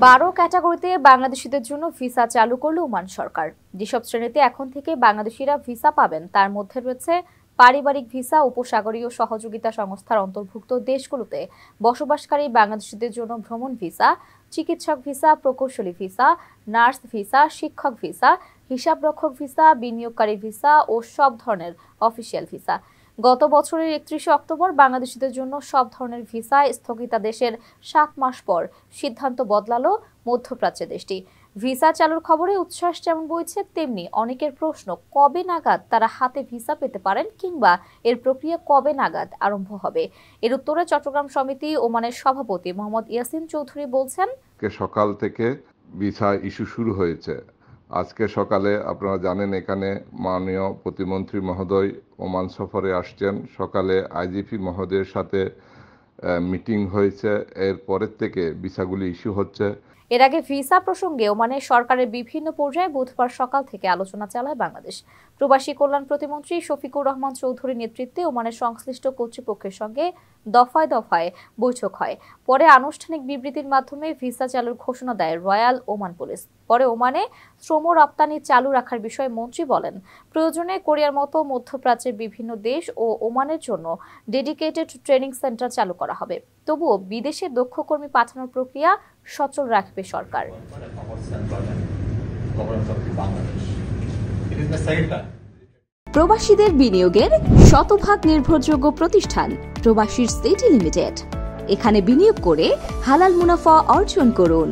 12 ক্যাটাগরিতে বাংলাদেশিদের জন্য ভিসা চালু করল ওমান সরকার। যেসব শ্রেণীতে এখন থেকে বাংলাদেশিরা ভিসা পাবেন তার মধ্যে রয়েছে পারিবারিক ভিসা, উপসাগরীয় সহযোগিতা সংস্থার অন্তর্ভুক্ত দেশগুলোতে বসবাসকারী বাংলাদেশিদের জন্য ভ্রমণ ভিসা, চিকিৎসক ভিসা, প্রকৌশলী ভিসা, নার্স ভিসা, শিক্ষক ভিসা, হিসাবরক্ষক ভিসা, বিনিয়োগকারী ভিসা ও সব ধরনের অফিসিয়াল ভিসা। গত বছরের 31 অক্টোবর বাংলাদেশিদের জন্য সব ধরনের ভিসা স্থগিতাদেশের 7 মাস পর সিদ্ধান্ত বদলালো মধ্যপ্রাচ্যের দেশটি। ভিসা চালুর খবরে উচ্ছ্বাস যেমন বইছে, তেমনি অনেকের প্রশ্ন, কবে নাগাদ তারা হাতে ভিসা পেতে পারেন কিংবা এর প্রক্রিয়া কবে নাগাদ আরম্ভ হবে। এর উত্তরে চট্টগ্রাম সমিতি ওমানের সভাপতি মোহাম্মদ ইয়াসিন চৌধুরী বলছেন, সকাল থেকে ভিসা ইস্যু শুরু হয়েছে। আজকে সকালে আপনারা জানেন এখানে মাননীয় প্রতিমন্ত্রী মহোদয় ওমান সফরে আসছেন। সকালে আইজিপি মহোদয়ের সাথে মিটিং হয়েছে, এর পরের থেকে ভিসাগুলি ইস্যু হচ্ছে। এর আগে ভিসা প্রসঙ্গে ওমানের সরকারের বিভিন্ন পর্যায়ে বুধবার সকাল থেকে আলোচনা চালায় বাংলাদেশ। প্রবাসী কল্যাণ প্রতিমন্ত্রী শফিকুর রহমান চৌধুরীর নেতৃত্বে ওমানের সংশ্লিষ্ট কর্তৃপক্ষের সঙ্গে দফায় দফায় বৈঠক হয়। পরে আনুষ্ঠানিক বিবৃতির মাধ্যমে ভিসা চালুর ঘোষণা দেয় রয়্যাল ওমান পুলিশ। পরে ওমানে শ্রম রপ্তানি চালু রাখার বিষয়ে মন্ত্রী বলেন, প্রয়োজনে কোরিয়ার মতো মধ্যপ্রাচ্যের বিভিন্ন দেশ ও ওমানের জন্য ডেডিকেটেড ট্রেনিং সেন্টার চালু করা হবে। তবুও বিদেশে দক্ষ কর্মী পাঠানোর প্রক্রিয়া সচল রাখবে সরকার। প্রবাসীদের বিনিয়োগের শতভাগ নির্ভরযোগ্য প্রতিষ্ঠান প্রবাসী সিটি লিমিটেড। এখানে বিনিয়োগ করে হালাল মুনাফা অর্জন করুন।